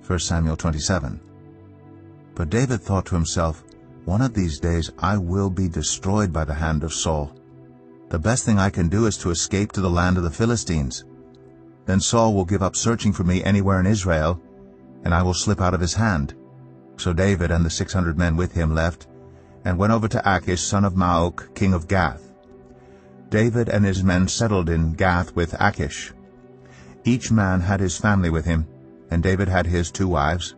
1 Samuel 27. But David thought to himself, "One of these days I will be destroyed by the hand of Saul. The best thing I can do is to escape to the land of the Philistines. Then Saul will give up searching for me anywhere in Israel, and I will slip out of his hand." So David and the 600 men with him left, and went over to Achish son of Maok, king of Gath. David and his men settled in Gath with Achish. Each man had his family with him, and David had his 2 wives,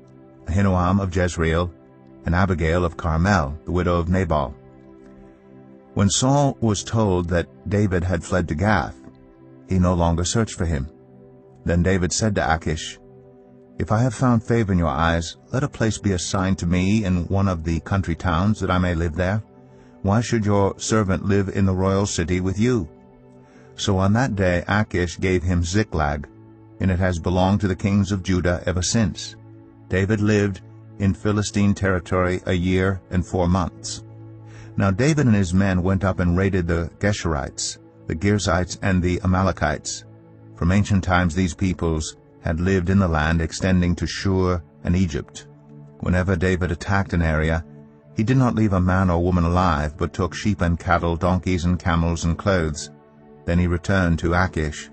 Ahinoam of Jezreel, and Abigail of Carmel, the widow of Nabal. When Saul was told that David had fled to Gath, he no longer searched for him. Then David said to Achish, "If I have found favor in your eyes, let a place be assigned to me in one of the country towns, that I may live there. Why should your servant live in the royal city with you?" So on that day Achish gave him Ziklag, and it has belonged to the kings of Judah ever since. David lived in Philistine territory 1 year and 4 months. Now David and his men went up and raided the Geshurites, the Girzites, and the Amalekites. From ancient times these peoples had lived in the land extending to Shur and Egypt. Whenever David attacked an area, he did not leave a man or woman alive, but took sheep and cattle, donkeys and camels and clothes. Then he returned to Achish.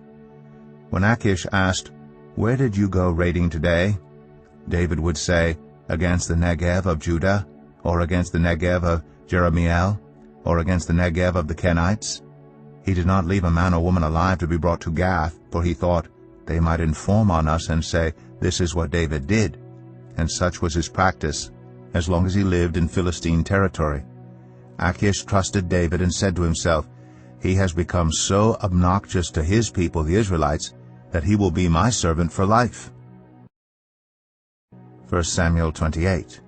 When Achish asked, "Where did you go raiding today?" David would say, "Against the Negev of Judah, or against the Negev of Jerahmeel, or against the Negev of the Kenites." He did not leave a man or woman alive to be brought to Gath, for he thought, "They might inform on us and say, 'This is what David did.'" And such was his practice, as long as he lived in Philistine territory. Achish trusted David and said to himself, "He has become so obnoxious to his people, the Israelites, that he will be my servant for life." 1 Samuel 28.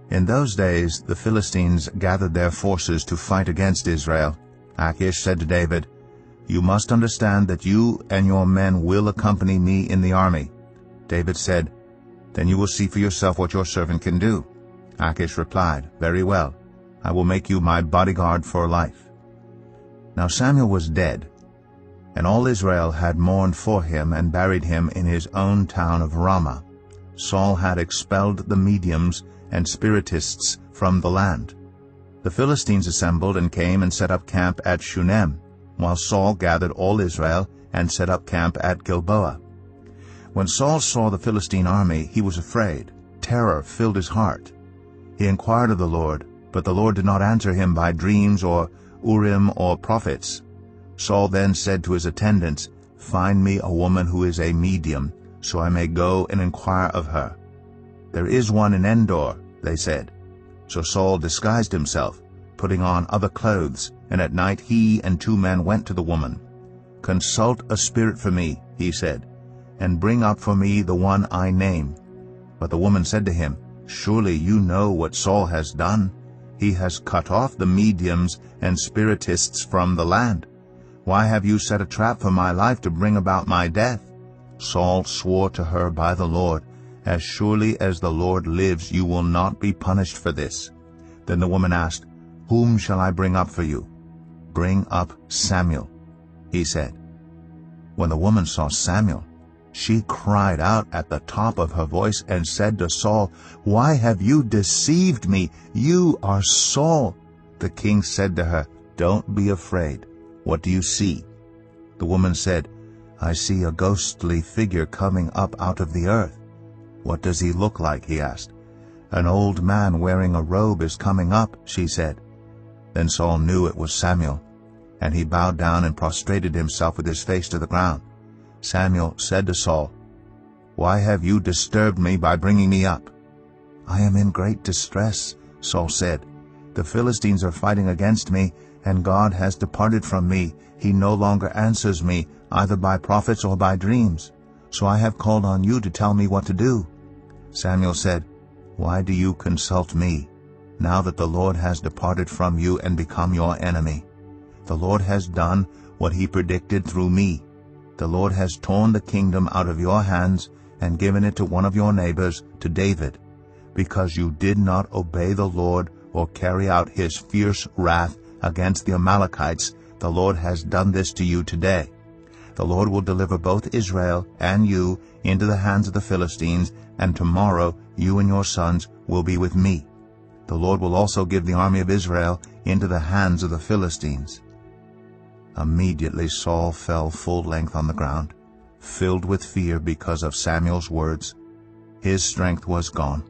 In those days the Philistines gathered their forces to fight against Israel. Achish said to David, "You must understand that you and your men will accompany me in the army." David said, "Then you will see for yourself what your servant can do." Achish replied, "Very well, I will make you my bodyguard for life." Now Samuel was dead, and all Israel had mourned for him and buried him in his own town of Ramah. Saul had expelled the mediums and spiritists from the land. The Philistines assembled and came and set up camp at Shunem, while Saul gathered all Israel and set up camp at Gilboa. When Saul saw the Philistine army, he was afraid. Terror filled his heart. He inquired of the Lord, but the Lord did not answer him by dreams or Urim or prophets. Saul then said to his attendants, "Find me a woman who is a medium, so I may go and inquire of her." "There is one in Endor," they said. So Saul disguised himself, putting on other clothes, and at night he and 2 men went to the woman. "Consult a spirit for me," he said, "and bring up for me the one I name." But the woman said to him, "Surely you know what Saul has done. He has cut off the mediums and spiritists from the land. Why have you set a trap for my life to bring about my death?" Saul swore to her by the Lord, "As surely as the Lord lives, you will not be punished for this." Then the woman asked, "Whom shall I bring up for you?" "Bring up Samuel," he said. When the woman saw Samuel, she cried out at the top of her voice and said to Saul, "Why have you deceived me? You are Saul." The king said to her, "Don't be afraid. What do you see?" The woman said, "I see a ghostly figure coming up out of the earth." "What does he look like?" he asked. "An old man wearing a robe is coming up," she said. Then Saul knew it was Samuel, and he bowed down and prostrated himself with his face to the ground. Samuel said to Saul, "Why have you disturbed me by bringing me up?" "I am in great distress," Saul said. "The Philistines are fighting against me, and God has departed from me. He no longer answers me, either by prophets or by dreams. So I have called on you to tell me what to do." Samuel said, "Why do you consult me, now that the Lord has departed from you and become your enemy? The Lord has done what he predicted through me. The Lord has torn the kingdom out of your hands and given it to one of your neighbors, to David. Because you did not obey the Lord or carry out his fierce wrath against the Amalekites, the Lord has done this to you today. The Lord will deliver both Israel and you into the hands of the Philistines, and tomorrow you and your sons will be with me. The Lord will also give the army of Israel into the hands of the Philistines." Immediately Saul fell full length on the ground, filled with fear because of Samuel's words. His strength was gone,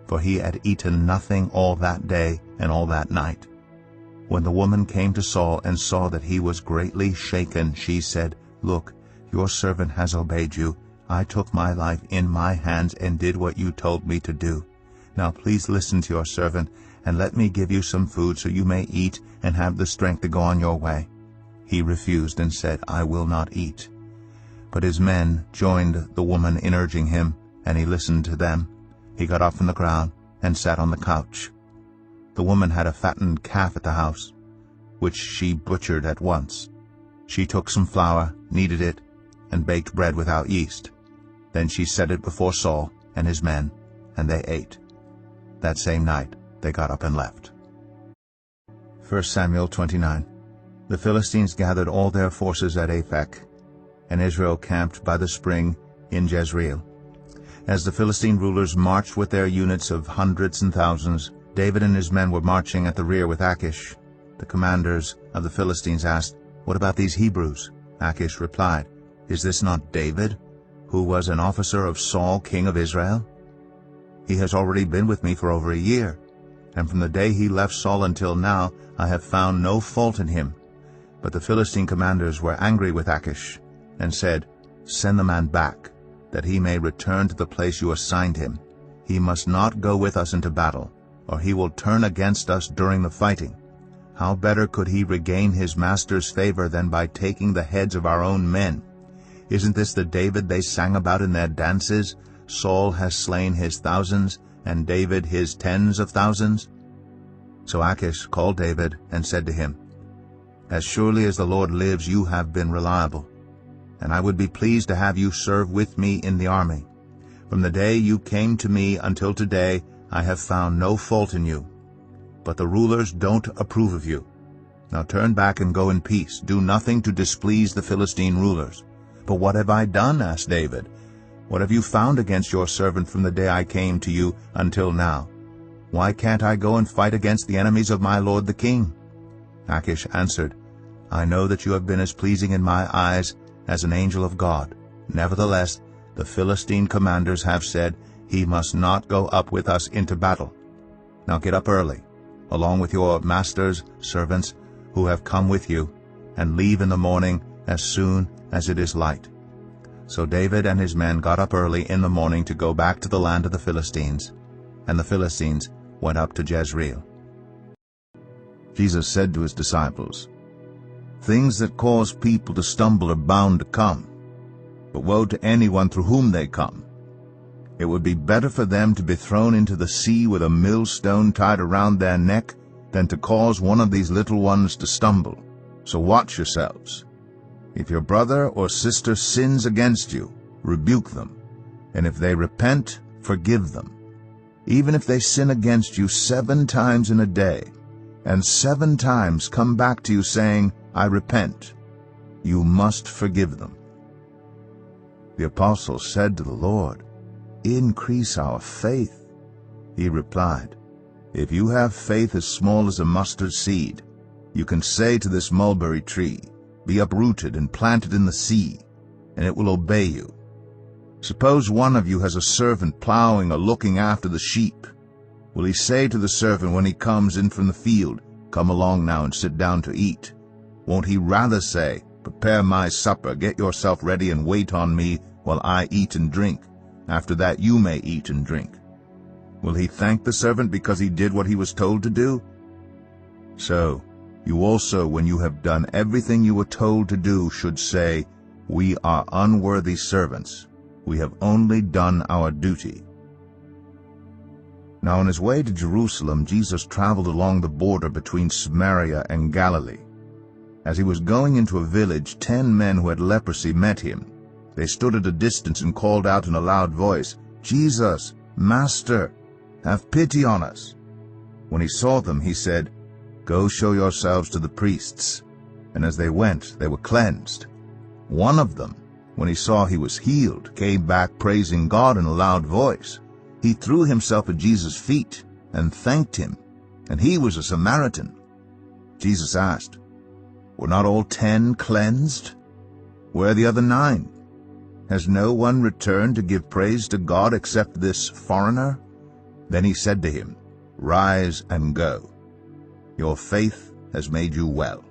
for he had eaten nothing all that day and all that night. When the woman came to Saul and saw that he was greatly shaken, she said, "Look, your servant has obeyed you. I took my life in my hands and did what you told me to do. Now please listen to your servant, and let me give you some food so you may eat and have the strength to go on your way." He refused and said, "I will not eat." But his men joined the woman in urging him, and he listened to them. He got up from the ground and sat on the couch. The woman had a fattened calf at the house, which she butchered at once. She took some flour, kneaded it, and baked bread without yeast. Then she set it before Saul and his men, and they ate. That same night they got up and left. 1 Samuel 29. The Philistines gathered all their forces at Aphek, and Israel camped by the spring in Jezreel. As the Philistine rulers marched with their units of hundreds and thousands, David and his men were marching at the rear with Achish. The commanders of the Philistines asked, "What about these Hebrews?" Achish replied, "Is this not David, who was an officer of Saul, king of Israel? He has already been with me for over a year, and from the day he left Saul until now I have found no fault in him." But the Philistine commanders were angry with Achish and said, "Send the man back, that he may return to the place you assigned him. He must not go with us into battle, or he will turn against us during the fighting. How better could he regain his master's favor than by taking the heads of our own men? Isn't this the David they sang about in their dances? Saul has slain his thousands, and David his tens of thousands." So Achish called David and said to him, "As surely as the Lord lives, you have been reliable, and I would be pleased to have you serve with me in the army. From the day you came to me until today, I have found no fault in you. But the rulers don't approve of you. Now turn back and go in peace. Do nothing to displease the Philistine rulers." "But what have I done?" asked David. "What have you found against your servant from the day I came to you until now? Why can't I go and fight against the enemies of my lord the king?" Achish answered, "I know that you have been as pleasing in my eyes as an angel of God. Nevertheless, the Philistine commanders have said, 'He must not go up with us into battle.' Now get up early, along with your master's servants who have come with you, and leave in the morning as soon as it is light." So David and his men got up early in the morning to go back to the land of the Philistines, and the Philistines went up to Jezreel. Jesus said to his disciples, "Things that cause people to stumble are bound to come, but woe to anyone through whom they come. It would be better for them to be thrown into the sea with a millstone tied around their neck than to cause one of these little ones to stumble. So watch yourselves. If your brother or sister sins against you, rebuke them, and if they repent, forgive them. Even if they sin against you 7 times in a day, and 7 times come back to you saying, 'I repent,' you must forgive them." The apostles said to the Lord, "Increase our faith." He replied, "If you have faith as small as a mustard seed, you can say to this mulberry tree, 'Be uprooted and planted in the sea,' and it will obey you. Suppose one of you has a servant plowing or looking after the sheep. Will he say to the servant when he comes in from the field, 'Come along now and sit down to eat'? Won't he rather say, 'Prepare my supper, get yourself ready and wait on me while I eat and drink. After that you may eat and drink'? Will he thank the servant because he did what he was told to do? So, you also, when you have done everything you were told to do, should say, 'We are unworthy servants. We have only done our duty.'" Now on his way to Jerusalem, Jesus traveled along the border between Samaria and Galilee. As he was going into a village, 10 men who had leprosy met him. They stood at a distance and called out in a loud voice, "Jesus, Master, have pity on us." When he saw them, he said, "Go show yourselves to the priests." And as they went, they were cleansed. One of them, when he saw he was healed, came back praising God in a loud voice. He threw himself at Jesus' feet and thanked him, and he was a Samaritan. Jesus asked, "Were not all 10 cleansed? Where are the other 9? Has no one returned to give praise to God except this foreigner?" Then he said to him, "Rise and go. Your faith has made you well."